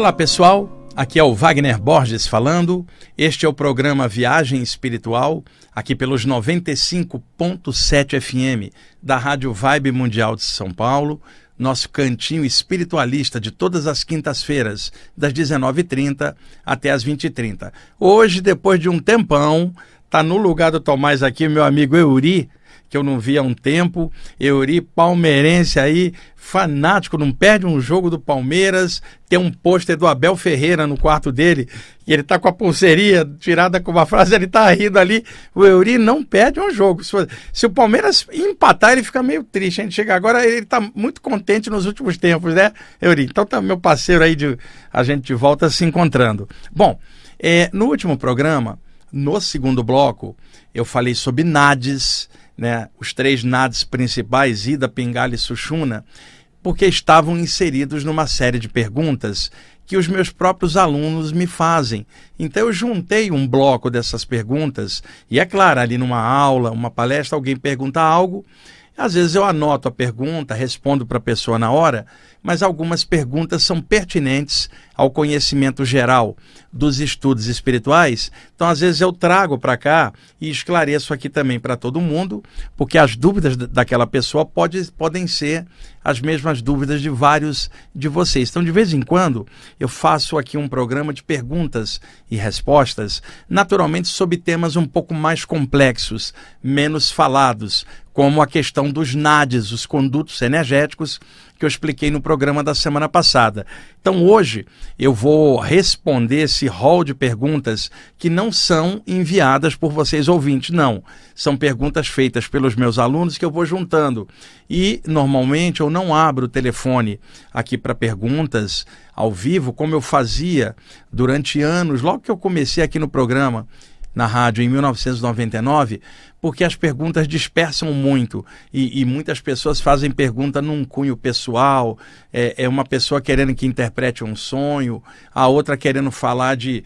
Olá pessoal, aqui é o Wagner Borges falando. Este é o programa Viagem Espiritual, aqui pelos 95.7 FM da Rádio Vibe Mundial de São Paulo, nosso cantinho espiritualista de todas as quintas-feiras, das 19h30 até as 20h30. Hoje, depois de um tempão, está no lugar do Tomás aqui meu amigo Euri, que eu não vi há um tempo. Euri, palmeirense aí, fanático, não perde um jogo do Palmeiras, tem um pôster do Abel Ferreira no quarto dele, e ele tá com a pulseirinha tirada com uma frase, ele tá rindo ali. O Euri não perde um jogo. Se o Palmeiras empatar, ele fica meio triste. A gente chega agora, ele tá muito contente nos últimos tempos, né, Euri? Então tá meu parceiro aí, a gente de volta se encontrando. Bom, no último programa, no segundo bloco, eu falei sobre NADES, né, os 3 NADES principais, Ida, Pingala e Sushumna, porque estavam inseridos numa série de perguntas que os meus próprios alunos me fazem. Então eu juntei um bloco dessas perguntas, e é claro, ali numa aula, uma palestra, alguém pergunta algo, às vezes eu anoto a pergunta, respondo para a pessoa na hora, mas algumas perguntas são pertinentes ao conhecimento geral dos estudos espirituais. Então, às vezes eu trago para cá e esclareço aqui também para todo mundo, porque as dúvidas daquela pessoa podem ser as mesmas dúvidas de vários de vocês. Então, de vez em quando, eu faço aqui um programa de perguntas e respostas, naturalmente sobre temas um pouco mais complexos, menos falados, como a questão dos NADES, os condutos energéticos, que eu expliquei no programa da semana passada. Então hoje eu vou responder esse rol de perguntas que não são enviadas por vocês ouvintes, não. São perguntas feitas pelos meus alunos que eu vou juntando. E normalmente eu não abro o telefone aqui para perguntas ao vivo, como eu fazia durante anos, logo que eu comecei aqui no programa, na rádio em 1999, porque as perguntas dispersam muito e muitas pessoas fazem pergunta num cunho pessoal, é uma pessoa querendo que interprete um sonho, a outra querendo falar de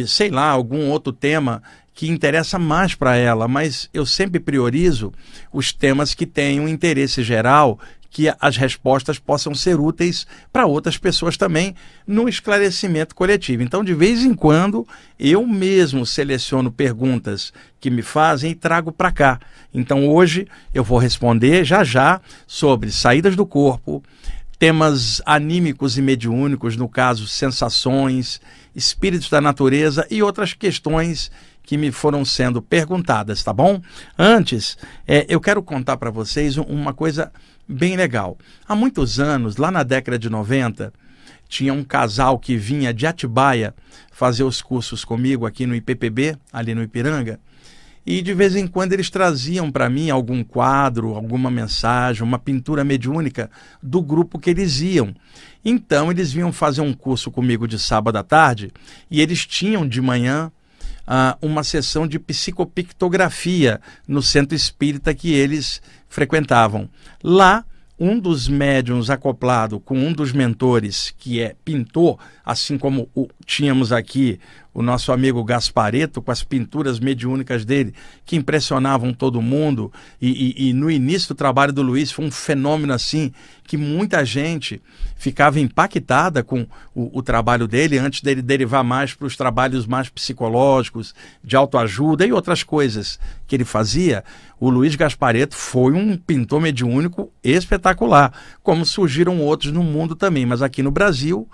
sei lá, algum outro tema que interessa mais para ela, mas eu sempre priorizo os temas que têm um interesse geral, que as respostas possam ser úteis para outras pessoas também no esclarecimento coletivo. Então, de vez em quando, eu mesmo seleciono perguntas que me fazem e trago para cá. Então, hoje eu vou responder já sobre saídas do corpo, temas anímicos e mediúnicos, no caso, sensações, espíritos da natureza e outras questões que me foram sendo perguntadas, tá bom? Antes, eu quero contar para vocês uma coisa bem legal. Há muitos anos, lá na década de 90, tinha um casal que vinha de Atibaia fazer os cursos comigo aqui no IPPB, ali no Ipiranga, e de vez em quando eles traziam para mim algum quadro, alguma mensagem, uma pintura mediúnica do grupo que eles iam. Então eles vinham fazer um curso comigo de sábado à tarde e eles tinham de manhã uma sessão de psicopictografia no centro espírita que eles frequentavam. Lá, um dos médiuns acoplado com um dos mentores, que é pintor, assim como tínhamos aqui o nosso amigo Gasparetto, com as pinturas mediúnicas dele, que impressionavam todo mundo, e no início do trabalho do Luiz foi um fenômeno assim, que muita gente ficava impactada com o trabalho dele, antes dele derivar mais para os trabalhos mais psicológicos, de autoajuda e outras coisas que ele fazia. O Luiz Gasparetto foi um pintor mediúnico espetacular, como surgiram outros no mundo também, mas aqui no Brasil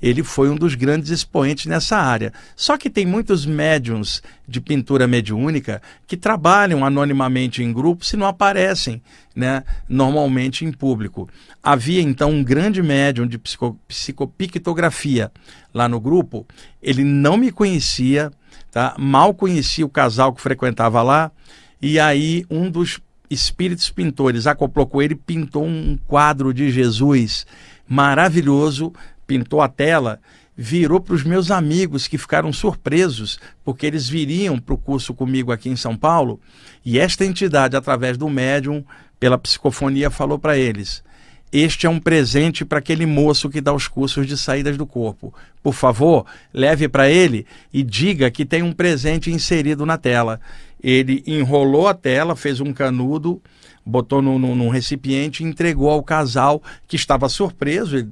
ele foi um dos grandes expoentes nessa área. Só que tem muitos médiuns de pintura mediúnica que trabalham anonimamente em grupos e não aparecem, né, normalmente em público. Havia então um grande médium de psicopictografia lá no grupo. Ele não me conhecia, tá? Mal conhecia o casal que frequentava lá, e aí um dos espíritos pintores acoplou com ele, pintou um quadro de Jesus maravilhoso, pintou a tela, virou para os meus amigos que ficaram surpresos, porque eles viriam para o curso comigo aqui em São Paulo, e esta entidade, através do médium, pela psicofonia, falou para eles: este é um presente para aquele moço que dá os cursos de saídas do corpo. Por favor, leve para ele e diga que tem um presente inserido na tela. Ele enrolou a tela, fez um canudo, botou num recipiente e entregou ao casal, que estava surpreso.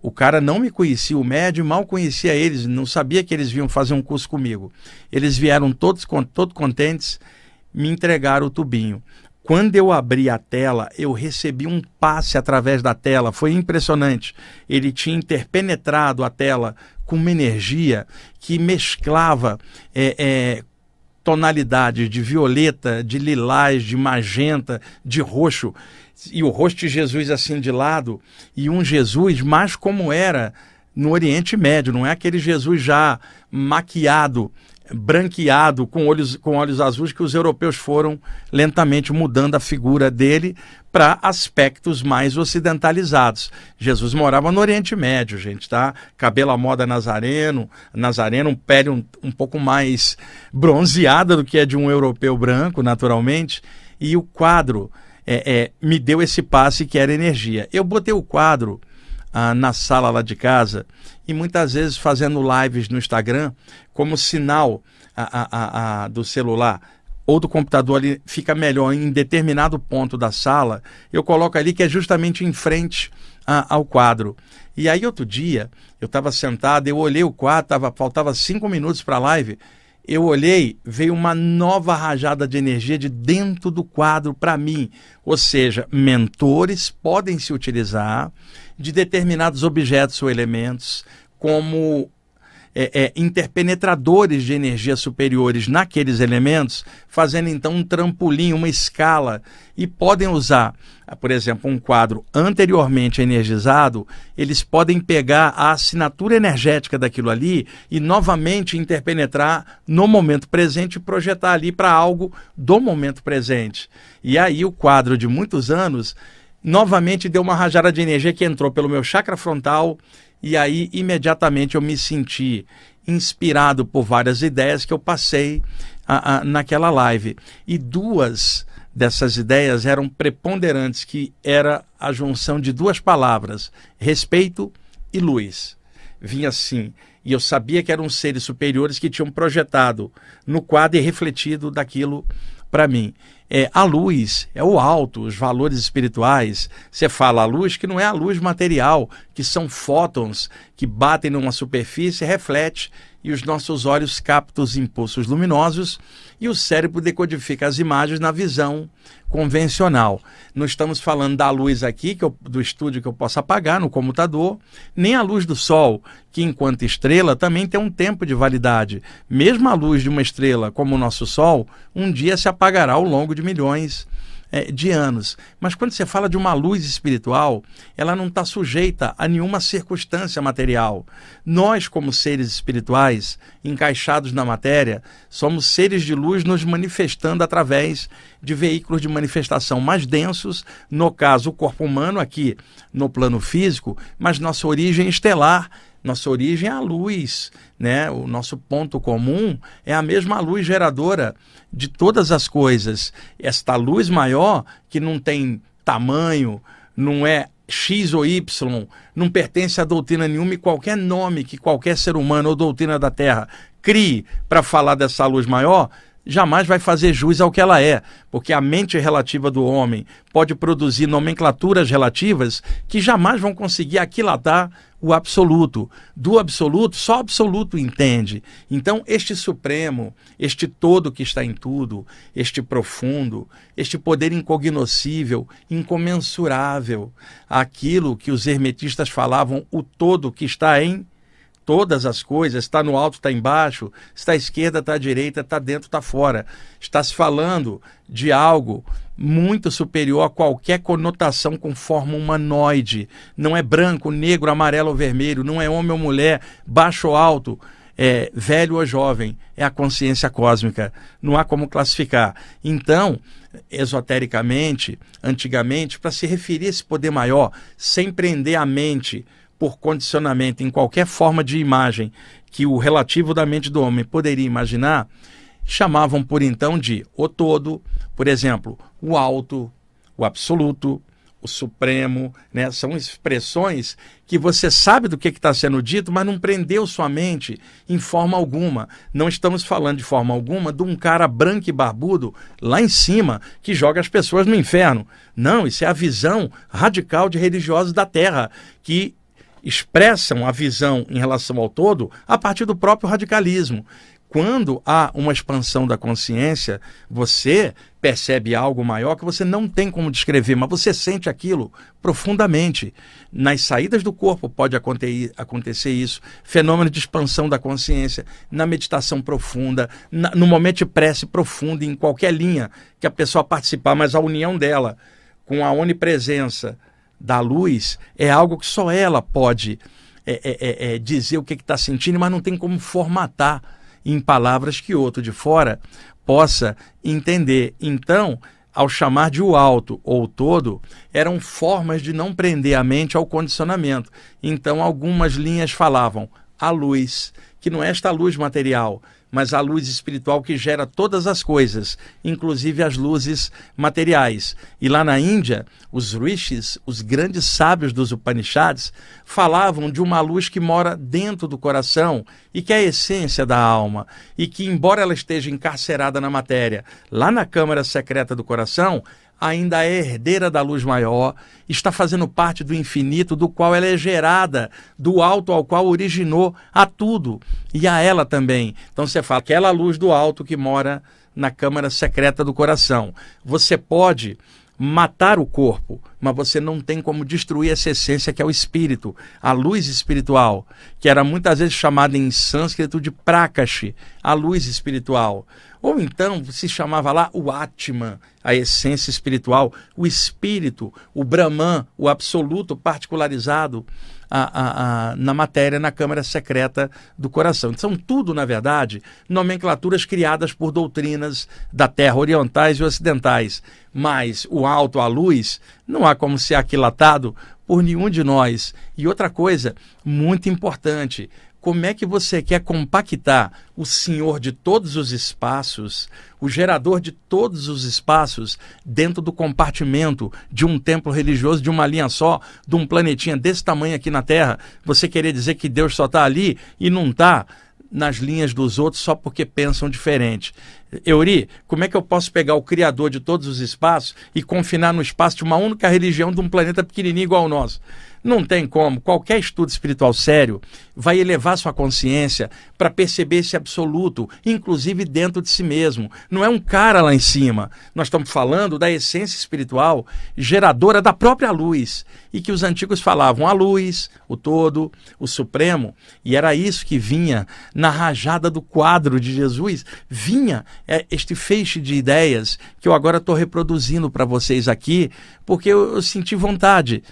O cara não me conhecia, o médium mal conhecia eles, não sabia que eles vinham fazer um curso comigo. Eles vieram todos contentes, me entregaram o tubinho. Quando eu abri a tela, eu recebi um passe através da tela, foi impressionante. Ele tinha interpenetrado a tela com uma energia que mesclava tonalidades de violeta, de lilás, de magenta, de roxo, e o rosto de Jesus assim de lado, e um Jesus mais como era no Oriente Médio, não é aquele Jesus já maquiado, branqueado, com olhos azuis, que os europeus foram lentamente mudando a figura dele para aspectos mais ocidentalizados. Jesus morava no Oriente Médio, gente, tá? Cabelo à moda nazareno, pele um pouco mais bronzeada do que é de um europeu branco, naturalmente, e o quadro me deu esse passe que era energia. Eu botei o quadro na sala lá de casa e muitas vezes fazendo lives no Instagram, como sinal do celular ou do computador ali fica melhor em determinado ponto da sala, eu coloco ali que é justamente em frente ao quadro. E aí outro dia, eu estava sentado, eu olhei o quadro, faltava 5 minutos para a live, eu olhei, veio uma nova rajada de energia de dentro do quadro para mim. Ou seja, mentores podem se utilizar de determinados objetos ou elementos como interpenetradores de energia superiores naqueles elementos, fazendo então um trampolim, uma escala, e podem usar, por exemplo, um quadro anteriormente energizado, eles podem pegar a assinatura energética daquilo ali e novamente interpenetrar no momento presente e projetar ali para algo do momento presente. E aí o quadro de muitos anos novamente deu uma rajada de energia que entrou pelo meu chakra frontal. E aí, imediatamente, eu me senti inspirado por várias ideias que eu passei naquela live. E 2 dessas ideias eram preponderantes, que era a junção de 2 palavras, respeito e luz. Vinha assim, e eu sabia que eram seres superiores que tinham projetado no quadro e refletido daquilo para mim. A luz é o alto, os valores espirituais. Você fala a luz, que não é a luz material, que são fótons que batem numa superfície, reflete, e os nossos olhos captam os impulsos luminosos e o cérebro decodifica as imagens na visão convencional. Não estamos falando da luz aqui, do estúdio, que eu posso apagar no computador, nem a luz do sol, que enquanto estrela também tem um tempo de validade. Mesmo a luz de uma estrela como o nosso sol, um dia se apagará ao longo de milhões de anos. Mas quando você fala de uma luz espiritual, ela não está sujeita a nenhuma circunstância material. Nós, como seres espirituais, encaixados na matéria, somos seres de luz nos manifestando através de veículos de manifestação mais densos, no caso o corpo humano aqui no plano físico, mas nossa origem estelar, nossa origem é a luz, né? O nosso ponto comum é a mesma luz geradora de todas as coisas. Esta luz maior, que não tem tamanho, não é X ou Y, não pertence a doutrina nenhuma, e qualquer nome que qualquer ser humano ou doutrina da Terra crie para falar dessa luz maior, jamais vai fazer jus ao que ela é, porque a mente relativa do homem pode produzir nomenclaturas relativas que jamais vão conseguir aquilatar o absoluto. Do absoluto, só o absoluto entende. Então, este supremo, este todo que está em tudo, este profundo, este poder incognoscível, incomensurável, aquilo que os hermetistas falavam, o todo que está em todas as coisas, está no alto, está embaixo, está à esquerda, está à direita, está dentro, está fora. Está se falando de algo muito superior a qualquer conotação com forma humanoide. Não é branco, negro, amarelo ou vermelho, não é homem ou mulher, baixo ou alto, velho ou jovem. É a consciência cósmica. Não há como classificar. Então, esotericamente, antigamente, para se referir a esse poder maior, sem prender a mente por condicionamento em qualquer forma de imagem que o relativo da mente do homem poderia imaginar, chamavam por então de o todo, por exemplo, o alto, o absoluto, o supremo, né? São expressões que você sabe do que está sendo dito, mas não prendeu sua mente em forma alguma. Não estamos falando de forma alguma de um cara branco e barbudo lá em cima que joga as pessoas no inferno. Não, isso é a visão radical de religiosos da Terra, que expressam a visão em relação ao todo a partir do próprio radicalismo. Quando há uma expansão da consciência, você percebe algo maior que você não tem como descrever, mas você sente aquilo profundamente. Nas saídas do corpo pode acontecer isso, fenômeno de expansão da consciência, na meditação profunda, no momento de prece profunda, em qualquer linha que a pessoa participar, mas a união dela com a onipresença da luz é algo que só ela pode dizer o que está sentindo, mas não tem como formatar em palavras que outro de fora possa entender. Então, ao chamar de o alto ou o todo, eram formas de não prender a mente ao condicionamento. Então, algumas linhas falavam a luz, que não é esta luz material, mas a luz espiritual que gera todas as coisas, inclusive as luzes materiais. E lá na Índia, os rishis, os grandes sábios dos Upanishads, falavam de uma luz que mora dentro do coração e que é a essência da alma, e que, embora ela esteja encarcerada na matéria, lá na câmara secreta do coração, ainda é herdeira da luz maior, está fazendo parte do infinito, do qual ela é gerada, do alto ao qual originou a tudo, e a ela também. Então você fala, aquela luz do alto que mora na câmara secreta do coração. Você pode matar o corpo, mas você não tem como destruir essa essência que é o espírito, a luz espiritual, que era muitas vezes chamada em sânscrito de Prakashi, a luz espiritual. Ou então se chamava lá o Atman, a essência espiritual, o espírito, o Brahman, o absoluto particularizado na matéria, na câmara secreta do coração. São tudo, na verdade, nomenclaturas criadas por doutrinas da Terra, orientais e ocidentais. Mas o alto, a luz, não há como ser aquilatado por nenhum de nós. E outra coisa muito importante, como é que você quer compactar o Senhor de todos os espaços, o gerador de todos os espaços, dentro do compartimento de um templo religioso, de uma linha só, de um planetinha desse tamanho aqui na Terra? Você querer dizer que Deus só está ali e não está nas linhas dos outros só porque pensam diferente. Euri, como é que eu posso pegar o Criador de todos os espaços e confinar no espaço de uma única religião de um planeta pequenininho igual ao nosso? Não tem como. Qualquer estudo espiritual sério vai elevar sua consciência para perceber esse absoluto, inclusive dentro de si mesmo. Não é um cara lá em cima. Nós estamos falando da essência espiritual geradora da própria luz. E que os antigos falavam a luz, o todo, o supremo. E era isso que vinha na rajada do quadro de Jesus. Vinha este feixe de ideias que eu agora estou reproduzindo para vocês aqui, porque eu senti vontade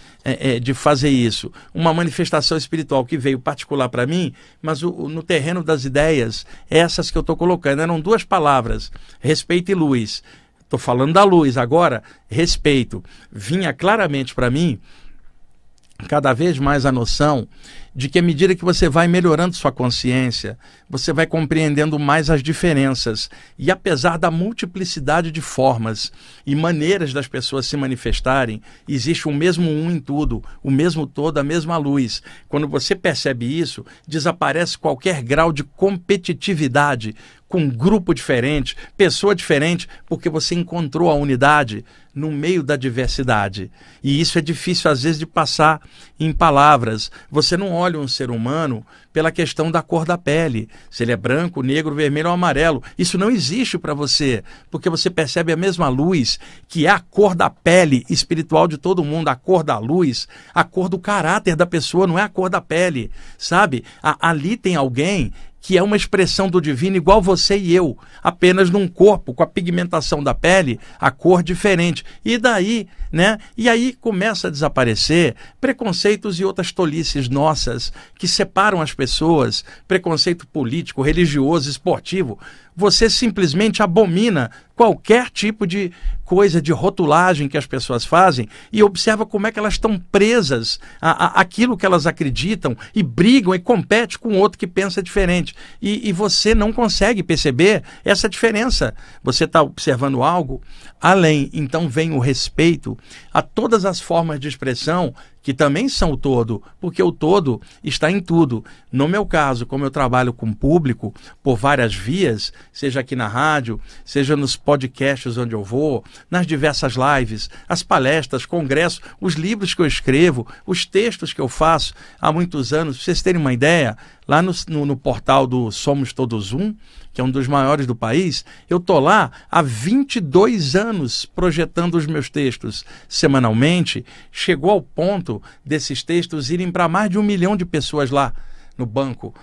de fazer isso. Uma manifestação espiritual que veio particular para mim, mas no terreno das ideias, essas que eu estou colocando, eram duas palavras, respeito e luz. Estou falando da luz agora, respeito. Vinha claramente para mim cada vez mais a noção de que à medida que você vai melhorando sua consciência, você vai compreendendo mais as diferenças. E apesar da multiplicidade de formas e maneiras das pessoas se manifestarem, existe o mesmo um em tudo, o mesmo todo, a mesma luz. Quando você percebe isso, desaparece qualquer grau de competitividade com um grupo diferente, pessoa diferente, porque você encontrou a unidade no meio da diversidade. E isso é difícil, às vezes, de passar em palavras. Você não olha um ser humano pela questão da cor da pele, se ele é branco, negro, vermelho ou amarelo. Isso não existe para você, porque você percebe a mesma luz, que é a cor da pele espiritual de todo mundo, a cor da luz, a cor do caráter da pessoa, não é a cor da pele, sabe? Ali tem alguém que é uma expressão do divino igual você e eu, apenas num corpo, com a pigmentação da pele, a cor diferente. E daí, né? E aí começa a desaparecer preconceitos e outras tolices nossas que separam as pessoas, preconceito político, religioso, esportivo. Você simplesmente abomina qualquer tipo de coisa, de rotulagem que as pessoas fazem e observa como é que elas estão presas àquilo que elas acreditam e brigam e competem com outro que pensa diferente. E você não consegue perceber essa diferença. Você está observando algo além. Então vem o respeito a todas as formas de expressão que também são o todo, porque o todo está em tudo. No meu caso, como eu trabalho com público por várias vias, seja aqui na rádio, seja nos podcasts onde eu vou, nas diversas lives, as palestras, congressos, os livros que eu escrevo, os textos que eu faço há muitos anos. Para vocês terem uma ideia, lá no portal do Somos Todos Um, que é um dos maiores do país, eu estou lá há 22 anos projetando os meus textos semanalmente. Chegou ao ponto desses textos irem para mais de 1 milhão de pessoas lá no banco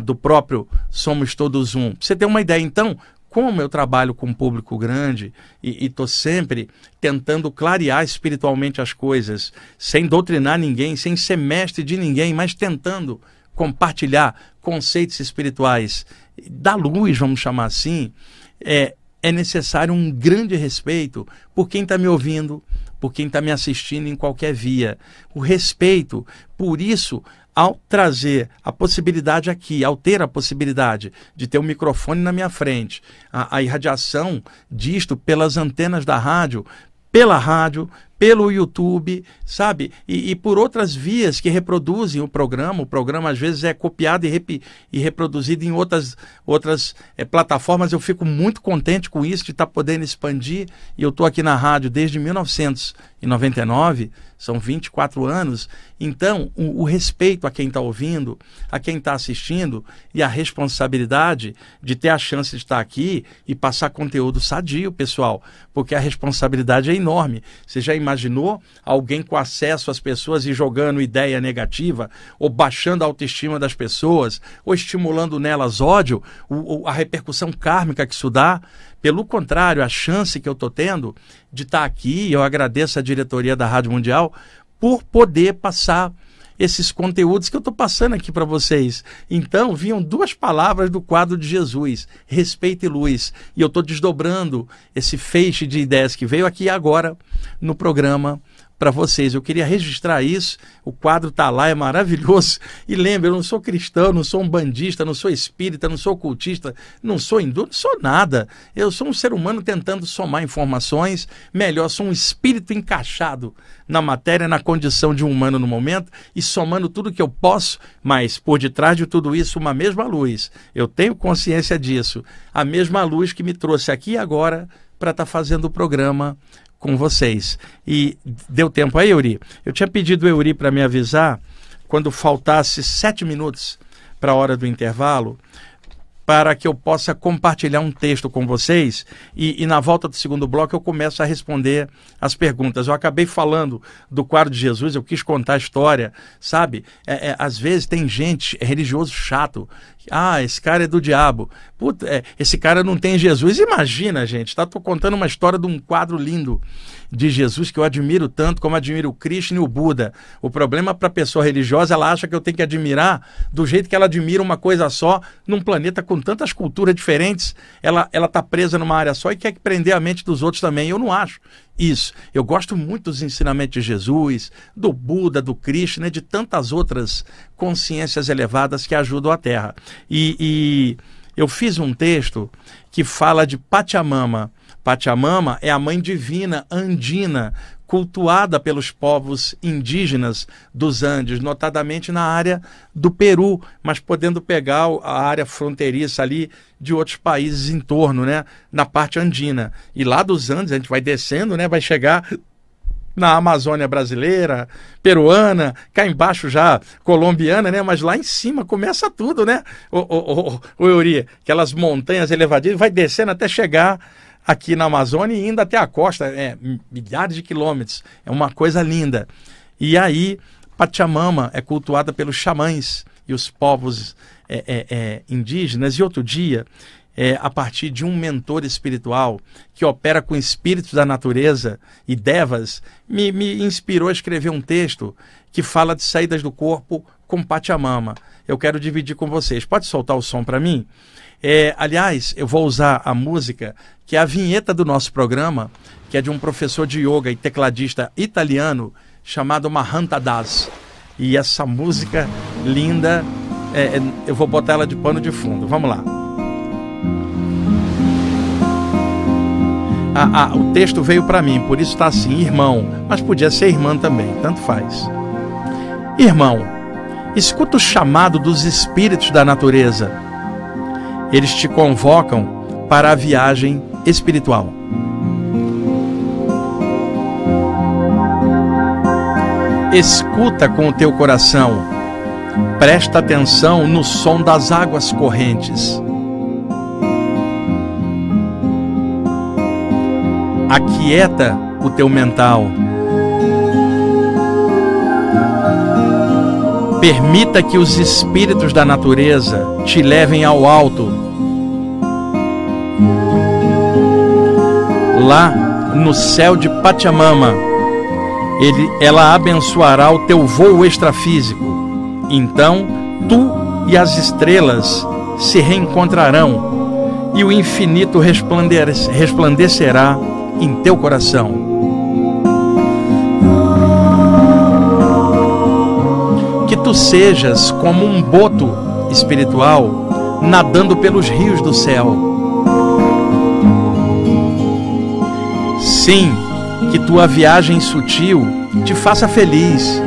do próprio Somos Todos Um. Pra você ter uma ideia, então, como eu trabalho com um público grande e estou sempre tentando clarear espiritualmente as coisas, sem doutrinar ninguém, sem ser mestre de ninguém, mas tentando compartilhar conceitos espirituais da luz, vamos chamar assim, é necessário um grande respeito por quem está me ouvindo, por quem está me assistindo em qualquer via. O respeito, por isso, ao trazer a possibilidade aqui, ao ter a possibilidade de ter um microfone na minha frente, a irradiação disto pelas antenas da rádio, pela rádio, pelo YouTube, sabe? E por outras vias que reproduzem o programa. O programa às vezes é copiado e reproduzido em outras plataformas. Eu fico muito contente com isso, de estar podendo expandir. E eu estou aqui na rádio desde 1999, são 24 anos. Então, o respeito a quem está ouvindo, a quem está assistindo, e a responsabilidade de ter a chance de estar aqui e passar conteúdo sadio, pessoal, porque a responsabilidade é enorme. Você já imaginou alguém com acesso às pessoas e jogando ideia negativa, ou baixando a autoestima das pessoas, ou estimulando nelas ódio, a repercussão kármica que isso dá? Pelo contrário, a chance que eu estou tendo de estar aqui, eu agradeço a diretoria da Rádio Mundial por poder passar esses conteúdos que eu estou passando aqui para vocês. Então, vinham 2 palavras do quadro de Jesus: respeito e luz. E eu estou desdobrando esse feixe de ideias que veio aqui agora no programa para vocês. Eu queria registrar isso. O quadro está lá, é maravilhoso. E lembre, eu não sou cristão, não sou um bandista, não sou espírita, não sou ocultista, não sou hindu, não sou nada. Eu sou um ser humano tentando somar informações. Melhor, sou um espírito encaixado na matéria, na condição de um humano no momento, e somando tudo que eu posso, mas por detrás de tudo isso, uma mesma luz. Eu tenho consciência disso. A mesma luz que me trouxe aqui agora para estar fazendo o programa com vocês. E deu tempo aí, Euri? Eu tinha pedido ao Euri para me avisar quando faltasse 7 minutos para a hora do intervalo, para que eu possa compartilhar um texto com vocês, e na volta do segundo bloco eu começo a responder as perguntas. Eu acabei falando do quadro de Jesus, eu quis contar a história, sabe? Às vezes tem gente, religioso chato. Ah, esse cara é do diabo. Puta, esse cara não tem Jesus. Imagina, gente, tô contando uma história de um quadro lindo de Jesus que eu admiro tanto como admiro o Krishna e o Buda. O problema para a pessoa religiosa, ela acha que eu tenho que admirar do jeito que ela admira uma coisa só, num planeta com tantas culturas diferentes. Ela tá presa numa área só e quer prender a mente dos outros também. Eu não acho isso. Eu gosto muito dos ensinamentos de Jesus, do Buda, do Krishna, de tantas outras consciências elevadas que ajudam a Terra. E eu fiz um texto que fala de Pachamama. Pachamama é a mãe divina andina, cultuada pelos povos indígenas dos Andes, notadamente na área do Peru, mas podendo pegar a área fronteiriça ali de outros países em torno, né, na parte andina. E lá dos Andes a gente vai descendo, né, vai chegar na Amazônia brasileira, peruana, cá embaixo já colombiana, né? Mas lá em cima começa tudo, né? O Euri, aquelas montanhas elevadinhas, vai descendo até chegar aqui na Amazônia e indo até a costa, milhares de quilômetros. É uma coisa linda. E aí, Pachamama é cultuada pelos xamãs e os povos indígenas. E outro dia, a partir de um mentor espiritual que opera com espíritos da natureza e devas, me inspirou a escrever um texto que fala de saídas do corpo com Pachamama. Eu quero dividir com vocês. Pode soltar o som para mim? Aliás, eu vou usar a música, que é a vinheta do nosso programa, que é de um professor de yoga e tecladista italiano chamado Mahanta Das. E essa música linda, eu vou botar ela de pano de fundo. Vamos lá. O texto veio para mim, por isso está assim, irmão, mas podia ser irmã também, tanto faz. Irmão, escuta o chamado dos espíritos da natureza. Eles te convocam para a viagem espiritual. Escuta com o teu coração, presta atenção no som das águas correntes. Aquieta o teu mental. Permita que os espíritos da natureza te levem ao alto. Lá no céu de Pachamama, ela abençoará o teu voo extrafísico. Então, tu e as estrelas se reencontrarão e o infinito resplandecerá em teu coração. Que tu sejas como um boto espiritual nadando pelos rios do céu. Sim, que tua viagem sutil te faça feliz.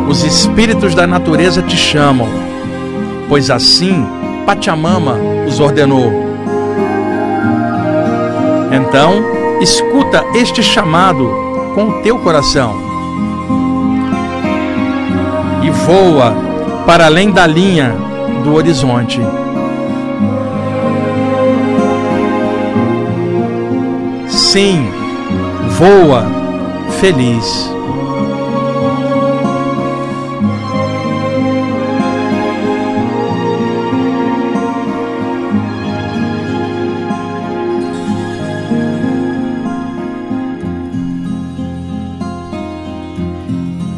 Os espíritos da natureza te chamam, pois assim Pachamama os ordenou. Então, escuta este chamado com o teu coração e voa para além da linha do horizonte. Sim, voa feliz.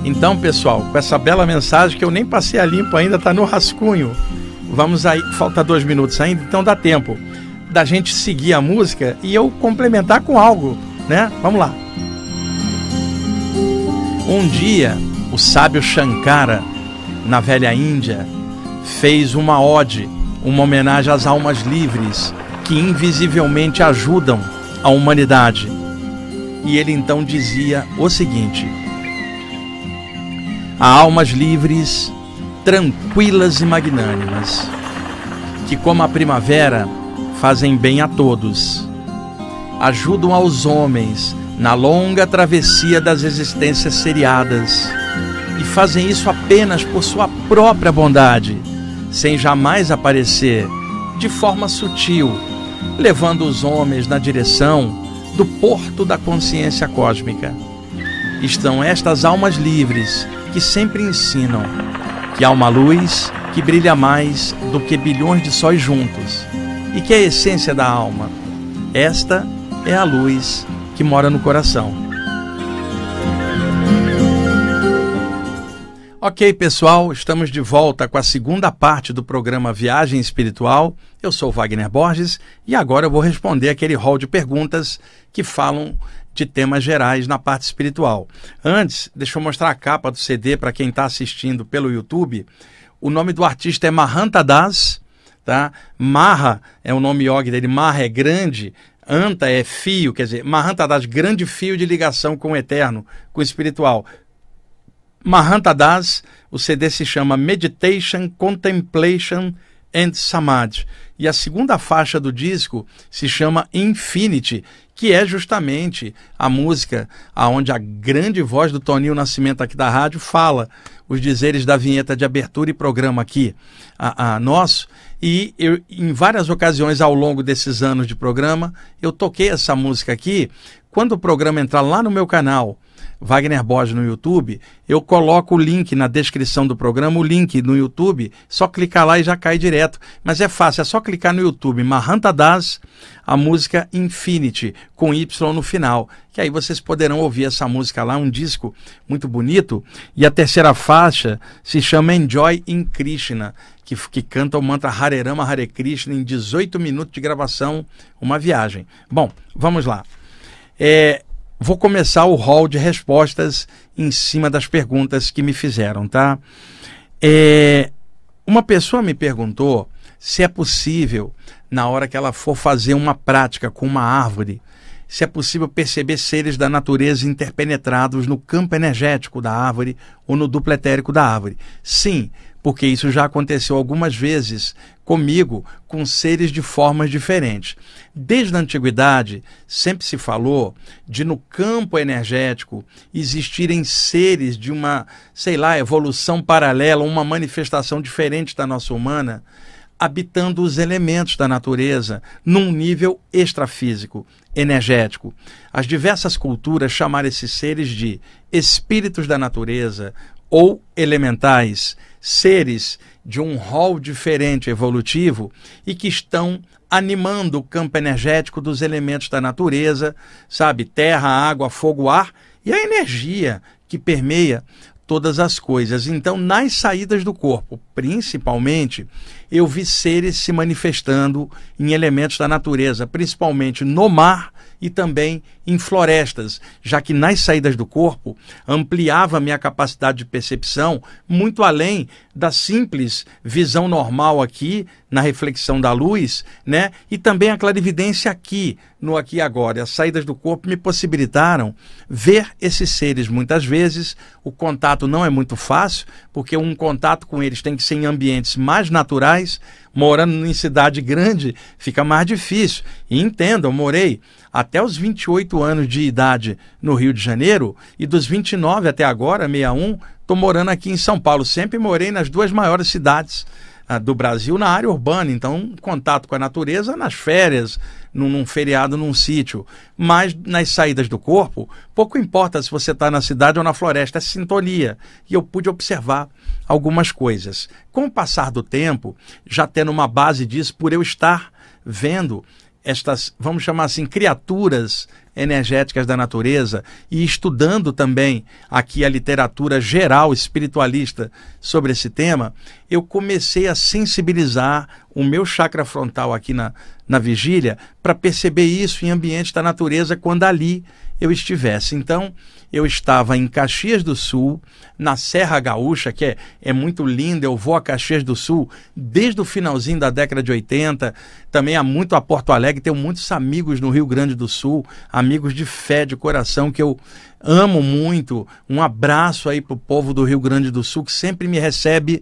Então, pessoal, com essa bela mensagem que eu nem passei a limpo ainda, está no rascunho. Vamos aí, falta 2 minutos ainda, então dá tempo da gente seguir a música e eu complementar com algo, né? Vamos lá. Um dia, o sábio Shankara, na velha Índia, fez uma ode, uma homenagem às almas livres que invisivelmente ajudam a humanidade. E ele então dizia o seguinte: há almas livres, tranquilas e magnânimas, que como a primavera fazem bem a todos, ajudam aos homens na longa travessia das existências seriadas e fazem isso apenas por sua própria bondade, sem jamais aparecer, de forma sutil, levando os homens na direção do porto da consciência cósmica. Estão estas almas livres que sempre ensinam que há uma luz que brilha mais do que bilhões de sóis juntos e que é a essência da alma. Esta é a luz que mora no coração. Ok, pessoal, estamos de volta com a segunda parte do programa Viagem Espiritual. Eu sou Wagner Borges e agora eu vou responder aquele rol de perguntas que falam de temas gerais na parte espiritual. Antes, deixa eu mostrar a capa do CD para quem está assistindo pelo YouTube. O nome do artista é Mahanta Das, tá? Maha é o nome yogi dele, Maha é grande, Anta é fio, quer dizer, Mahanta Das, grande fio de ligação com o eterno, com o espiritual. Mahanta Das, o CD se chama Meditation, Contemplation and Samadhi. E a segunda faixa do disco se chama Infinity, que é justamente a música onde a grande voz do Toninho Nascimento aqui da rádio fala os dizeres da vinheta de abertura e programa aqui nosso. E eu, em várias ocasiões ao longo desses anos de programa, eu toquei essa música aqui. Quando o programa entrar lá no meu canal, Wagner Borges no YouTube, eu coloco o link na descrição do programa, o link no YouTube, só clicar lá e já cai direto. Mas é fácil, é só clicar no YouTube, Mahanta Das, a música Infinity, com Y no final, que aí vocês poderão ouvir essa música lá, um disco muito bonito. E a terceira faixa se chama Enjoy in Krishna, que canta o mantra Hare Rama Hare Krishna em 18 minutos de gravação, uma viagem. Bom, vamos lá. Vou começar o hall de respostas em cima das perguntas que me fizeram, tá? Uma pessoa me perguntou se é possível, na hora que ela for fazer uma prática com uma árvore, se é possível perceber seres da natureza interpenetrados no campo energético da árvore ou no duplo etérico da árvore. Sim, porque isso já aconteceu algumas vezes comigo, com seres de formas diferentes. Desde a antiguidade, sempre se falou de no campo energético existirem seres de uma, sei lá, evolução paralela, uma manifestação diferente da nossa humana, habitando os elementos da natureza num nível extrafísico, energético. As diversas culturas chamaram esses seres de espíritos da natureza ou elementais, seres de um rol diferente evolutivo e que estão animando o campo energético dos elementos da natureza, sabe? Terra, água, fogo, ar e a energia que permeia todas as coisas. Então, nas saídas do corpo, principalmente, eu vi seres se manifestando em elementos da natureza, principalmente no mar e também em florestas, já que nas saídas do corpo ampliava a minha capacidade de percepção muito além da simples visão normal aqui, na reflexão da luz, né? E também a clarividência aqui, no aqui e agora. As saídas do corpo me possibilitaram ver esses seres muitas vezes. O contato não é muito fácil, porque um contato com eles tem que ser em ambientes mais naturais. Morando em cidade grande fica mais difícil. E entenda, eu morei até os 28 anos de idade no Rio de Janeiro e dos 29 até agora, 61, estou morando aqui em São Paulo. Sempre morei nas duas maiores cidades do Brasil na área urbana, então contato com a natureza nas férias, num feriado, num sítio, mas nas saídas do corpo, pouco importa se você está na cidade ou na floresta, é sintonia, e eu pude observar algumas coisas. Com o passar do tempo, já tendo uma base disso, por eu estar vendo estas, vamos chamar assim, criaturas energéticas da natureza e estudando também aqui a literatura geral espiritualista sobre esse tema, eu comecei a sensibilizar o meu chakra frontal aqui na vigília para perceber isso em ambiente da natureza quando ali eu estivesse. Então, eu estava em Caxias do Sul, na Serra Gaúcha, que é muito linda. Eu vou a Caxias do Sul desde o finalzinho da década de 80, também há muito a Porto Alegre, tenho muitos amigos no Rio Grande do Sul, amigos de fé, de coração, que eu amo muito. Um abraço aí para o povo do Rio Grande do Sul, que sempre me recebe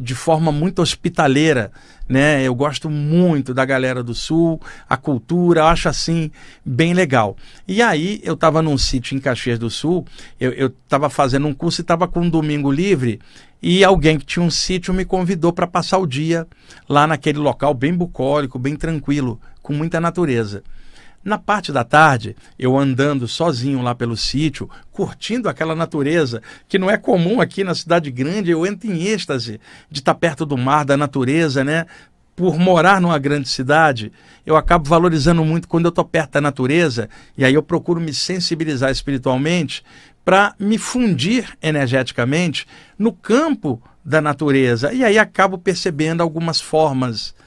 de forma muito hospitaleira, né? Eu gosto muito da galera do Sul, a cultura, acho assim bem legal. E aí eu estava num sítio em Caxias do Sul, eu estava fazendo um curso e estava com um domingo livre, e alguém que tinha um sítio me convidou para passar o dia lá naquele local bem bucólico, bem tranquilo, com muita natureza. Na parte da tarde, eu andando sozinho lá pelo sítio, curtindo aquela natureza, que não é comum aqui na cidade grande, eu entro em êxtase de estar perto do mar, da natureza, né? Por morar numa grande cidade, eu acabo valorizando muito quando eu estou perto da natureza, e aí eu procuro me sensibilizar espiritualmente para me fundir energeticamente no campo da natureza, e aí acabo percebendo algumas formas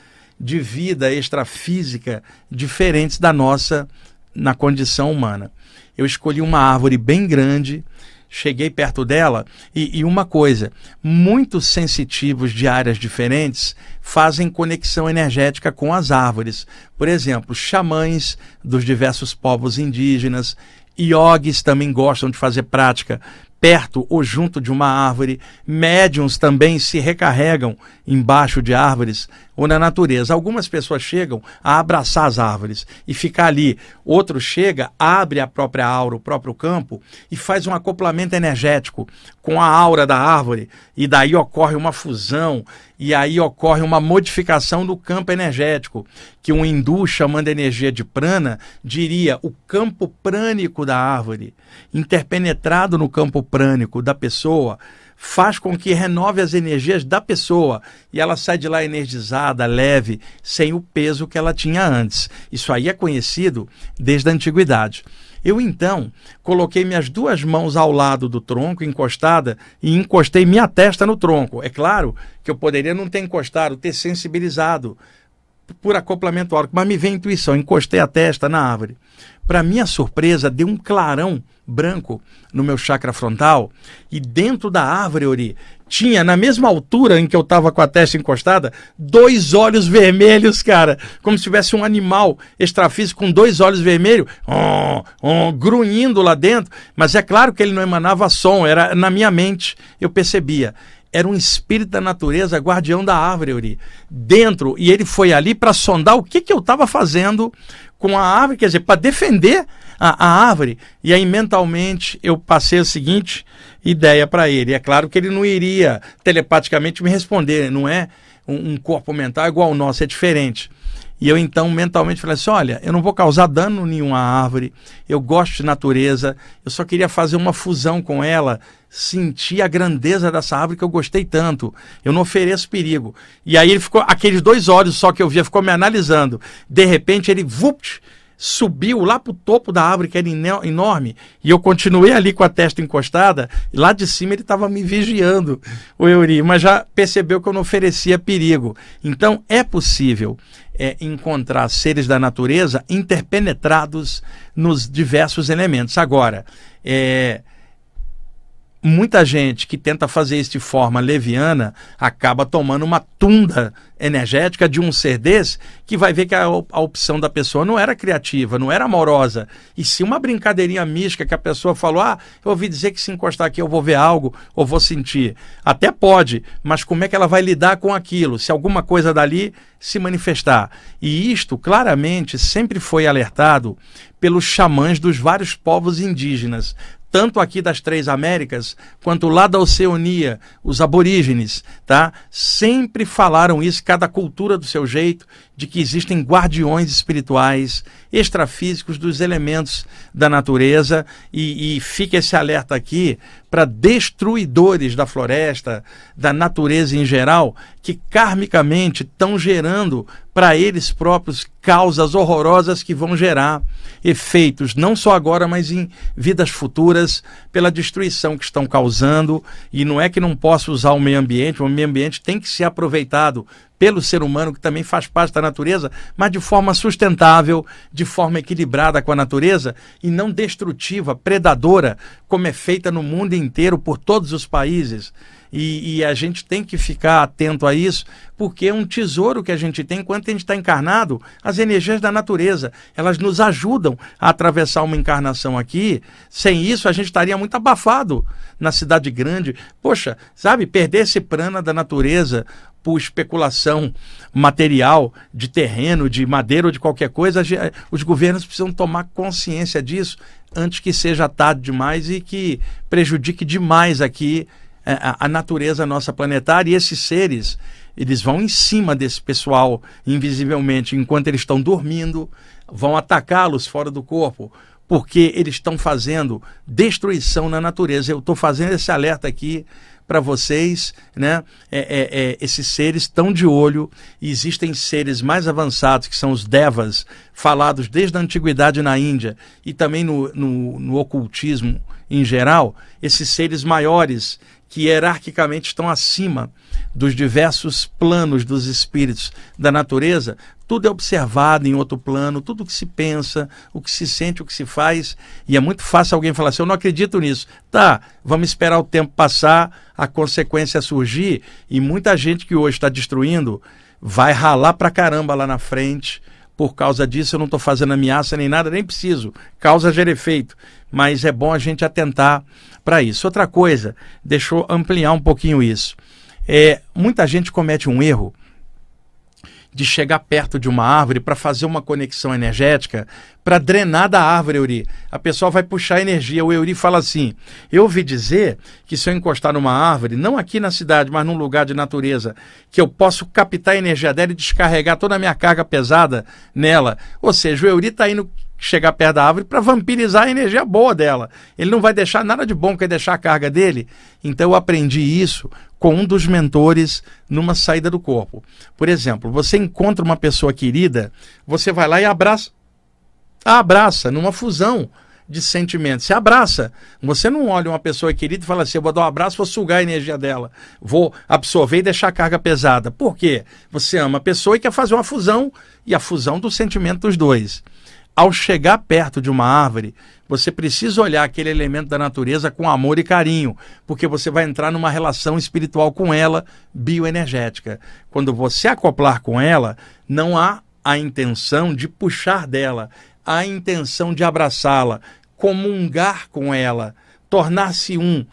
de vida extrafísica diferentes da nossa na condição humana. Eu escolhi uma árvore bem grande, cheguei perto dela e uma coisa, muitos sensitivos de áreas diferentes fazem conexão energética com as árvores. Por exemplo, xamãs dos diversos povos indígenas, iogues também gostam de fazer prática perto ou junto de uma árvore, médiuns também se recarregam embaixo de árvores ou na natureza. Algumas pessoas chegam a abraçar as árvores e ficar ali. Outro chega, abre a própria aura, o próprio campo e faz um acoplamento energético com a aura da árvore, e daí ocorre uma fusão e aí ocorre uma modificação do campo energético, que um hindu, chamando a energia de prana, diria o campo prânico da árvore, interpenetrado no campo prânico da pessoa, faz com que renove as energias da pessoa e ela sai de lá energizada, leve, sem o peso que ela tinha antes. Isso aí é conhecido desde a antiguidade. Eu então coloquei minhas duas mãos ao lado do tronco, encostada, e encostei minha testa no tronco. É claro que eu poderia não ter encostado, ter sensibilizado por acoplamento áurico, mas me veio a intuição, encostei a testa na árvore. Para minha surpresa, deu um clarão branco no meu chakra frontal, e dentro da árvore, Ori, tinha, na mesma altura em que eu estava com a testa encostada, 2 olhos vermelhos, cara, como se tivesse um animal extrafísico com 2 olhos vermelhos, grunhindo lá dentro, mas é claro que ele não emanava som, era na minha mente, eu percebia. era um espírito da natureza, guardião da árvore, Euri, dentro, e ele foi ali para sondar o que eu estava fazendo com a árvore, quer dizer, para defender a árvore. E aí mentalmente eu passei a seguinte ideia para ele. É claro que ele não iria telepaticamente me responder, não é um corpo mental igual ao nosso, é diferente. E eu então mentalmente falei assim, olha, eu não vou causar dano nenhum à árvore, eu gosto de natureza, eu só queria fazer uma fusão com ela, sentir a grandeza dessa árvore que eu gostei tanto, eu não ofereço perigo. E aí ele ficou, aqueles 2 olhos só que eu via, ficou me analisando. De repente ele, subiu lá para o topo da árvore, que era enorme, e eu continuei ali com a testa encostada, e lá de cima ele estava me vigiando, o Euri, mas já percebeu que eu não oferecia perigo. Então é possível encontrar seres da natureza interpenetrados nos diversos elementos. Agora, muita gente que tenta fazer isso de forma leviana acaba tomando uma tunda energética de um ser desse, que vai ver que a opção da pessoa não era criativa, não era amorosa, e se uma brincadeirinha mística que a pessoa falou, eu ouvi dizer que se encostar aqui eu vou ver algo, ou vou sentir. Até pode, mas como é que ela vai lidar com aquilo, se alguma coisa dali se manifestar? E isto claramente sempre foi alertado pelos xamãs dos vários povos indígenas, tanto aqui das 3 Américas, quanto lá da Oceania, os aborígenes, tá? Sempre falaram isso, cada cultura do seu jeito, de que existem guardiões espirituais, extrafísicos dos elementos da natureza, e fica esse alerta aqui para destruidores da floresta, da natureza em geral, que karmicamente estão gerando para eles próprios causas horrorosas que vão gerar efeitos, não só agora, mas em vidas futuras, pela destruição que estão causando. E não é que não possa usar o meio ambiente tem que ser aproveitado pelo ser humano, que também faz parte da natureza, mas de forma sustentável, de forma equilibrada com a natureza, e não destrutiva, predadora, como é feita no mundo inteiro, por todos os países. E a gente tem que ficar atento a isso, porque é um tesouro que a gente tem enquanto a gente está encarnado. As energias da natureza, elas nos ajudam a atravessar uma encarnação aqui. Sem isso, a gente estaria muito abafado na cidade grande. Poxa, sabe, perder esse prana da natureza por especulação material de terreno, de madeira ou de qualquer coisa, os governos precisam tomar consciência disso antes que seja tarde demais e que prejudique demais aqui a natureza nossa planetária. E esses seres, eles vão em cima desse pessoal invisivelmente, enquanto eles estão dormindo, vão atacá-los fora do corpo, porque eles estão fazendo destruição na natureza. Eu estou fazendo esse alerta aqui para vocês, né? Esses seres estão de olho, e existem seres mais avançados, que são os devas, falados desde a antiguidade na Índia, e também no ocultismo em geral, esses seres maiores, que hierarquicamente estão acima dos diversos planos dos espíritos da natureza. Tudo é observado em outro plano, tudo o que se pensa, o que se sente, o que se faz, e é muito fácil alguém falar assim, eu não acredito nisso. Tá, vamos esperar o tempo passar, a consequência surgir, e muita gente que hoje está destruindo vai ralar pra caramba lá na frente. Por causa disso eu não estou fazendo ameaça nem nada, nem preciso, causa gera efeito, mas é bom a gente atentar para isso. Outra coisa, deixa eu ampliar um pouquinho isso. Muita gente comete um erro de chegar perto de uma árvore para fazer uma conexão energética, para drenar da árvore, Euri. A pessoa vai puxar energia. O Euri fala assim, eu ouvi dizer que se eu encostar numa árvore, não aqui na cidade, mas num lugar de natureza, que eu posso captar a energia dela e descarregar toda a minha carga pesada nela. Ou seja, o Euri está indo chegar perto da árvore para vampirizar a energia boa dela. Ele não vai deixar nada de bom, quer deixar a carga dele. Então eu aprendi isso com um dos mentores numa saída do corpo. Por exemplo, você encontra uma pessoa querida, você vai lá e abraça numa fusão de sentimentos. Você abraça. Você não olha uma pessoa querida e fala assim, eu vou dar um abraço, vou sugar a energia dela, vou absorver e deixar a carga pesada. Por quê? Você ama a pessoa e quer fazer uma fusão, e a fusão do sentimento dos dois. Ao chegar perto de uma árvore, você precisa olhar aquele elemento da natureza com amor e carinho, porque você vai entrar numa relação espiritual com ela, bioenergética. Quando você acoplar com ela, não há a intenção de puxar dela, há a intenção de abraçá-la, comungar com ela, tornar-se um,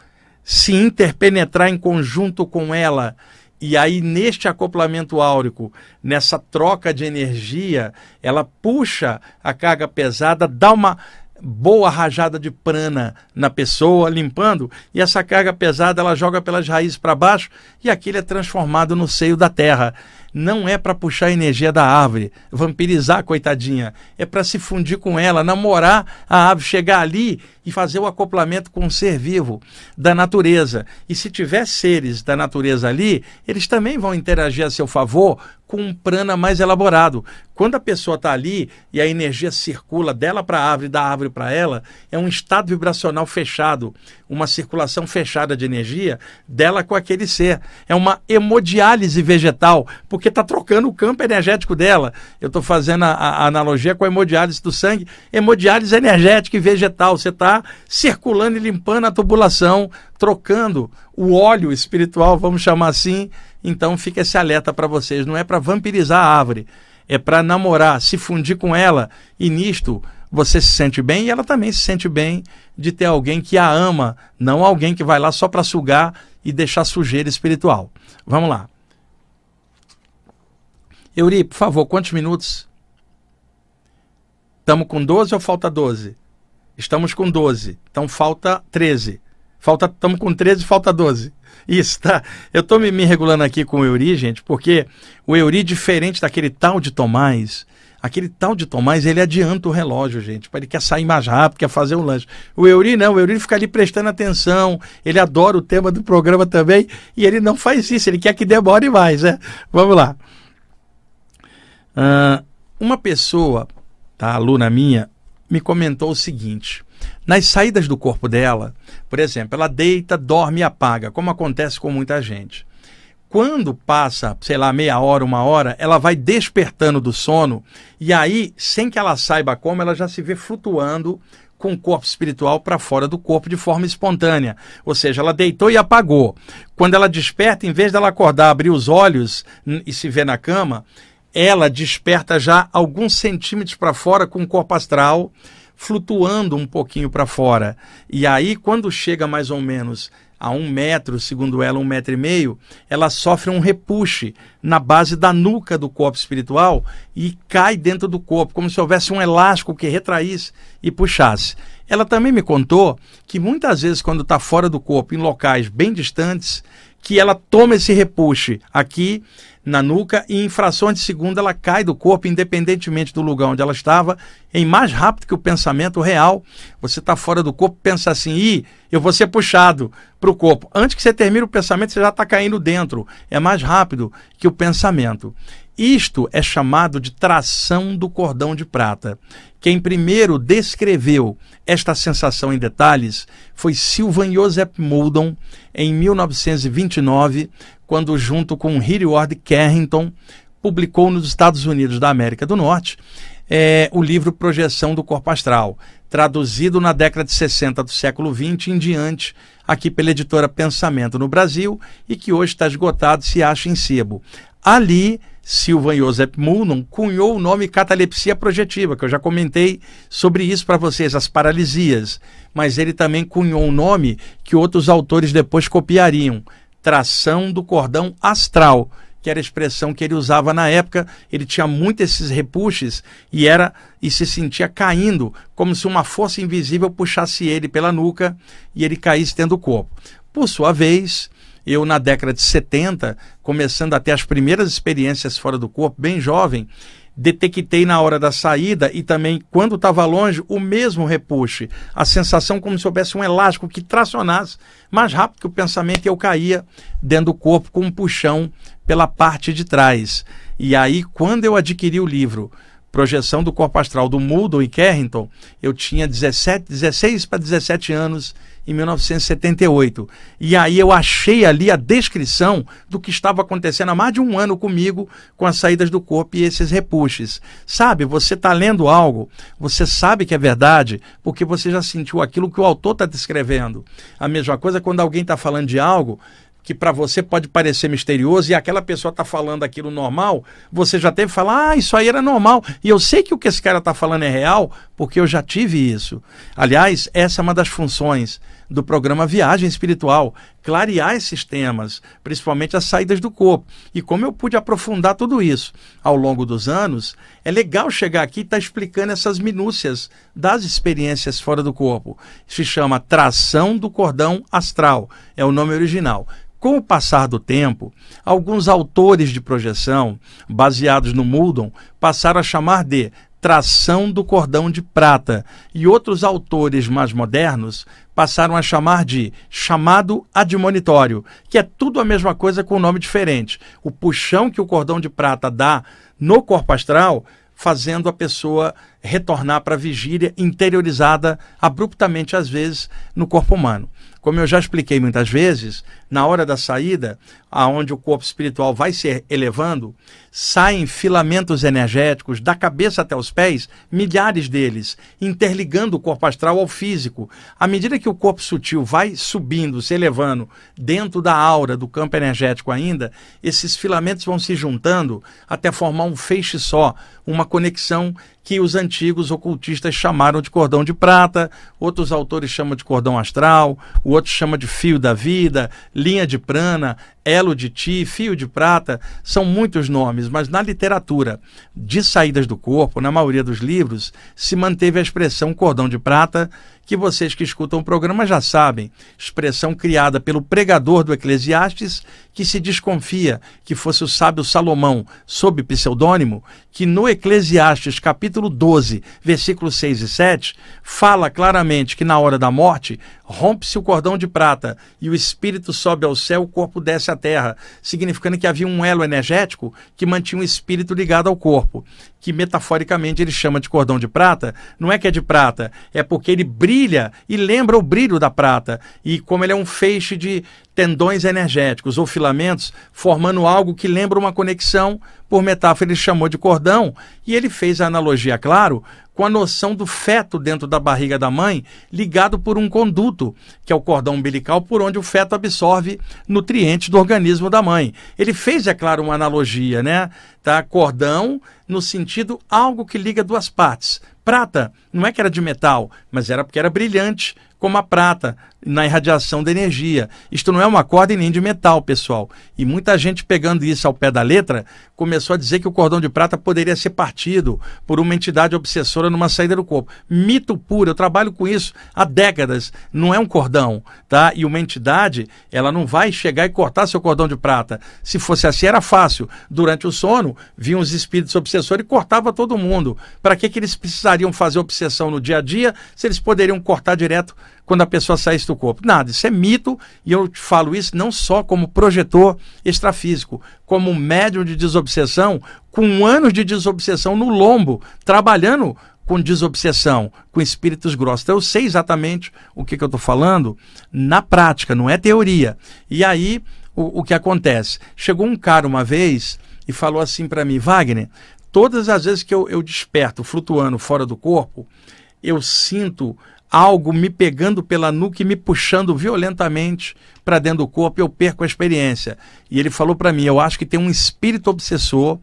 se interpenetrar em conjunto com ela, e aí neste acoplamento áurico, nessa troca de energia, ela puxa a carga pesada, dá uma boa rajada de prana na pessoa, limpando, e essa carga pesada ela joga pelas raízes para baixo e aquilo é transformado no seio da terra. Não é para puxar a energia da árvore, vampirizar a coitadinha, é para se fundir com ela, namorar a árvore, chegar ali e fazer o acoplamento com um ser vivo da natureza. E se tiver seres da natureza ali, eles também vão interagir a seu favor com um prana mais elaborado. Quando a pessoa está ali e a energia circula dela para a árvore, da árvore para ela, é um estado vibracional fechado, uma circulação fechada de energia dela com aquele ser. É uma hemodiálise vegetal, porque está trocando o campo energético dela. Eu estou fazendo a analogia com a hemodiálise do sangue, hemodiálise energética e vegetal. Você está circulando e limpando a tubulação, trocando o óleo espiritual, vamos chamar assim. Então fica esse alerta para vocês, não é para vampirizar a árvore, é para namorar, se fundir com ela, e nisto você se sente bem e ela também se sente bem de ter alguém que a ama, não alguém que vai lá só para sugar e deixar sujeira espiritual. Vamos lá. Euri, por favor, quantos minutos? Estamos com 12 ou falta 12? Estamos com 12, então falta 13. Estamos com 13 e falta 12. Isso, tá? Eu estou me regulando aqui com o Euri, gente, porque o Euri, diferente daquele tal de Tomás, ele adianta o relógio, gente. Ele quer sair mais rápido, quer fazer um lanche. O Euri não, o Euri fica ali prestando atenção, ele adora o tema do programa também, e ele não faz isso, ele quer que demore mais, né? Vamos lá. Uma pessoa, tá, aluna minha, me comentou o seguinte: nas saídas do corpo dela, por exemplo, ela deita, dorme e apaga, como acontece com muita gente. Quando passa, sei lá, meia hora, uma hora, ela vai despertando do sono e aí, sem que ela saiba como, ela já se vê flutuando com o corpo espiritual para fora do corpo de forma espontânea. Ou seja, ela deitou e apagou. Quando ela desperta, em vez dela acordar, abrir os olhos e se ver na cama, ela desperta já alguns centímetros para fora com o corpo astral, flutuando um pouquinho para fora. E aí, quando chega mais ou menos a 1 metro, segundo ela, 1,5 metros, ela sofre um repuxe na base da nuca do corpo espiritual e cai dentro do corpo, como se houvesse um elástico que retraísse e puxasse. Ela também me contou que muitas vezes, quando está fora do corpo, em locais bem distantes, que ela toma esse repuxe aqui na nuca e em frações de segundo ela cai do corpo, independentemente do lugar onde ela estava, em mais rápido que o pensamento real. Você está fora do corpo, pensa assim, eu vou ser puxado para o corpo. Antes que você termine o pensamento, você já está caindo dentro. É mais rápido que o pensamento. Isto é chamado de tração do cordão de prata. Quem primeiro descreveu esta sensação em detalhes foi Sylvan Joseph Muldon, em 1929, quando, junto com Hilliard Carrington, publicou nos Estados Unidos da América do Norte o livro Projeção do Corpo Astral, traduzido na década de 60 do século XX em diante, aqui pela editora Pensamento no Brasil, e que hoje está esgotado, se acha em sebo. Ali, Sylvan Joseph Muldon cunhou o nome catalepsia projetiva, que eu já comentei sobre isso para vocês, as paralisias, mas ele também cunhou um nome que outros autores depois copiariam, tração do cordão astral, que era a expressão que ele usava na época. Ele tinha muito esses repuxes e se sentia caindo, como se uma força invisível puxasse ele pela nuca e ele caísse dentro do corpo. Por sua vez, eu, na década de 70, começando a ter as primeiras experiências fora do corpo, bem jovem, detectei na hora da saída e também quando estava longe o mesmo repuxe, a sensação como se houvesse um elástico que tracionasse mais rápido que o pensamento, e eu caía dentro do corpo com um puxão pela parte de trás. E aí, quando eu adquiri o livro Projeção do Corpo Astral, do Muldon e Carrington, eu tinha 16 para 17 anos, em 1978. E aí eu achei ali a descrição do que estava acontecendo há mais de um ano comigo, com as saídas do corpo e esses repuxes. Sabe, você está lendo algo, você sabe que é verdade, porque você já sentiu aquilo que o autor está descrevendo. A mesma coisa quando alguém está falando de algo que para você pode parecer misterioso e aquela pessoa está falando aquilo normal, você já teve que falar, isso aí era normal. E eu sei que o que esse cara está falando é real, porque eu já tive isso. Aliás, essa é uma das funções do programa Viagem Espiritual, clarear esses temas, principalmente as saídas do corpo. E como eu pude aprofundar tudo isso ao longo dos anos, é legal chegar aqui e estar explicando essas minúcias das experiências fora do corpo. Se chama Tração do Cordão Astral, é o nome original. Com o passar do tempo, alguns autores de projeção, baseados no Muldoon, passaram a chamar de Tração do Cordão de Prata, e outros autores mais modernos passaram a chamar de chamado admonitório, que é tudo a mesma coisa com um nome diferente. O puxão que o cordão de prata dá no corpo astral, fazendo a pessoa retornar para a vigília interiorizada abruptamente, às vezes, no corpo humano. Como eu já expliquei muitas vezes, na hora da saída, aonde o corpo espiritual vai se elevando, saem filamentos energéticos da cabeça até os pés, milhares deles, interligando o corpo astral ao físico. À medida que o corpo sutil vai subindo, se elevando dentro da aura do campo energético ainda, esses filamentos vão se juntando até formar um feixe só, uma conexão que os antigos ocultistas chamaram de cordão de prata, outros autores chamam de cordão astral, o outro chama de fio da vida, linha de prana, elo de ti, fio de prata, são muitos nomes, mas na literatura de saídas do corpo, na maioria dos livros, se manteve a expressão cordão de prata, que vocês que escutam o programa já sabem, expressão criada pelo pregador do Eclesiastes, que se desconfia que fosse o sábio Salomão, sob pseudônimo, que no Eclesiastes capítulo 12, versículos 6 e 7, fala claramente que na hora da morte, rompe-se o cordão de prata e o espírito sobe ao céu, o corpo desce à terra, significando que havia um elo energético que mantinha o espírito ligado ao corpo, que metaforicamente ele chama de cordão de prata. Não é que é de prata, é porque ele brilha e lembra o brilho da prata, e como ele é um feixe de tendões energéticos ou filamentos, formando algo que lembra uma conexão, por metáfora ele chamou de cordão, e ele fez a analogia, claro, com a noção do feto dentro da barriga da mãe, ligado por um conduto, que é o cordão umbilical, por onde o feto absorve nutrientes do organismo da mãe. Ele fez, é claro, uma analogia, né? Tá? Cordão no sentido algo que liga duas partes. Prata, não é que era de metal, mas era porque era brilhante, como a prata, na irradiação da energia. Isto não é uma corda e nem de metal, pessoal. E muita gente, pegando isso ao pé da letra, começou a dizer que o cordão de prata poderia ser partido por uma entidade obsessora numa saída do corpo. Mito puro, eu trabalho com isso há décadas. Não é um cordão, tá? E uma entidade, ela não vai chegar e cortar seu cordão de prata. Se fosse assim, era fácil. Durante o sono, vinham os espíritos obsessores e cortava todo mundo. Para que eles precisariam fazer obsessão no dia a dia, se eles poderiam cortar direto quando a pessoa saísse do corpo? Nada, isso é mito, e eu te falo isso não só como projetor extrafísico, como médium de desobsessão, com anos de desobsessão no lombo, trabalhando com desobsessão, com espíritos grossos. Então eu sei exatamente o que eu estou falando na prática, não é teoria. E aí, o que acontece? Chegou um cara uma vez e falou assim para mim: Wagner, todas as vezes que eu desperto flutuando fora do corpo, eu sinto algo me pegando pela nuca e me puxando violentamente para dentro do corpo, e eu perco a experiência. E ele falou para mim: eu acho que tem um espírito obsessor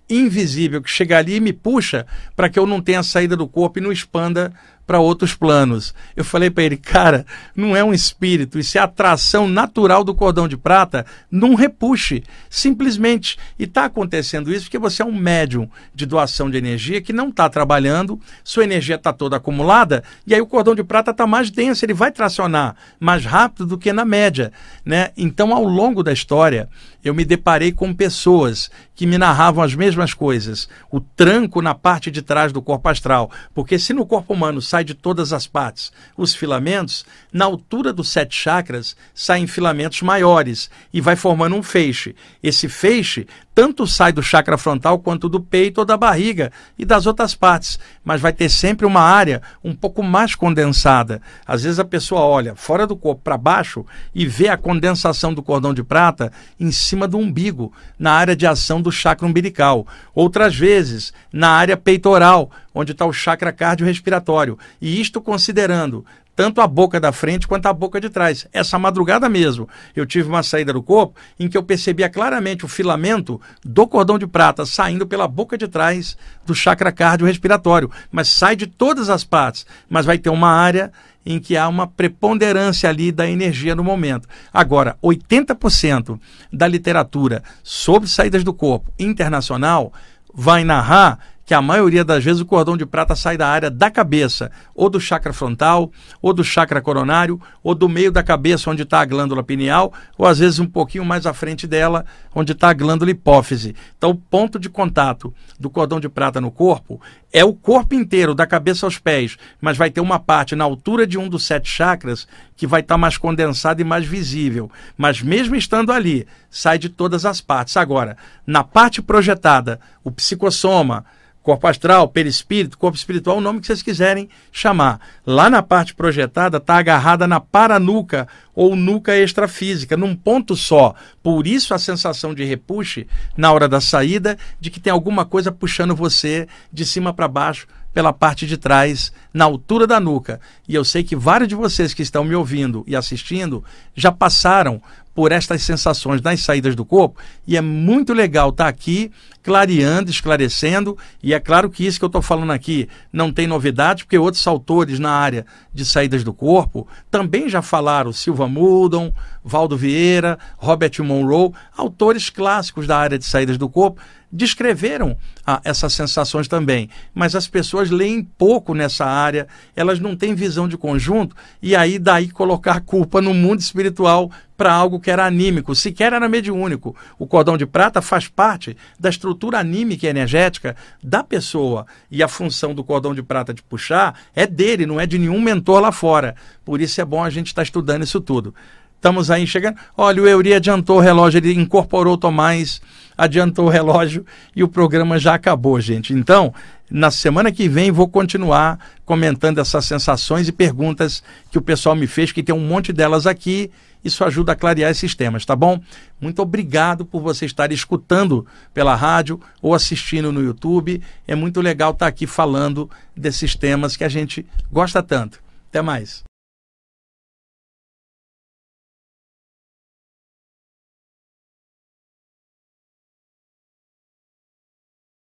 invisível que chega ali e me puxa para que eu não tenha saída do corpo e não expanda para outros planos. Eu falei para ele: cara, não é um espírito, isso é a atração natural do cordão de prata, não repuxe, simplesmente. E está acontecendo isso porque você é um médium de doação de energia que não está trabalhando, sua energia está toda acumulada, e aí o cordão de prata está mais denso, ele vai tracionar mais rápido do que na média, né? Então, ao longo da história, eu me deparei com pessoas que me narravam as mesmas coisas, o tranco na parte de trás do corpo astral, porque se no corpo humano sai de todas as partes os filamentos, na altura dos 7 chakras saem filamentos maiores e vai formando um feixe. Esse feixe tanto sai do chakra frontal quanto do peito ou da barriga e das outras partes, mas vai ter sempre uma área um pouco mais condensada. Às vezes a pessoa olha fora do corpo para baixo e vê a condensação do cordão de prata em cima do umbigo, na área de ação do chakra umbilical. Outras vezes na área peitoral, onde está o chakra cardiorrespiratório. E isto considerando tanto a boca da frente quanto a boca de trás. Essa madrugada mesmo, eu tive uma saída do corpo em que eu percebia claramente o filamento do cordão de prata saindo pela boca de trás do chakra cardiorrespiratório, mas sai de todas as partes, mas vai ter uma área em que há uma preponderância ali da energia no momento. Agora, 80% da literatura sobre saídas do corpo internacional vai narrar que a maioria das vezes o cordão de prata sai da área da cabeça, ou do chakra frontal, ou do chakra coronário, ou do meio da cabeça, onde está a glândula pineal, ou às vezes um pouquinho mais à frente dela, onde está a glândula hipófise. Então, o ponto de contato do cordão de prata no corpo é o corpo inteiro, da cabeça aos pés, mas vai ter uma parte na altura de um dos 7 chakras que vai estar mais condensada e mais visível. Mas mesmo estando ali, sai de todas as partes. Agora, na parte projetada, o psicossoma, corpo astral, perispírito, corpo espiritual, o nome que vocês quiserem chamar. Lá na parte projetada está agarrada na paranuca ou nuca extrafísica, num ponto só. Por isso a sensação de repuxe na hora da saída, de que tem alguma coisa puxando você de cima para baixo, pela parte de trás, na altura da nuca. E eu sei que vários de vocês que estão me ouvindo e assistindo já passaram por estas sensações nas saídas do corpo, e é muito legal estar aqui clareando, esclarecendo, e é claro que isso que eu estou falando aqui não tem novidade, porque outros autores na área de saídas do corpo também já falaram, Silva Muldon, Valdo Vieira, Robert Monroe, autores clássicos da área de saídas do corpo, descreveram essas sensações também, mas as pessoas leem pouco nessa área, elas não têm visão de conjunto, e aí daí colocar a culpa no mundo espiritual para algo que era anímico, sequer era mediúnico. O cordão de prata faz parte da estrutura anímica e energética da pessoa, e a função do cordão de prata de puxar é dele, não é de nenhum mentor lá fora. Por isso é bom a gente estar estudando isso tudo. Estamos aí chegando. Olha, o Euri adiantou o relógio, ele incorporou o Tomás, adiantou o relógio e o programa já acabou, gente. Então, na semana que vem vou continuar comentando essas sensações e perguntas que o pessoal me fez, que tem um monte delas aqui. Isso ajuda a clarear esses temas, tá bom? Muito obrigado por você estar escutando pela rádio ou assistindo no YouTube. É muito legal estar aqui falando desses temas que a gente gosta tanto. Até mais.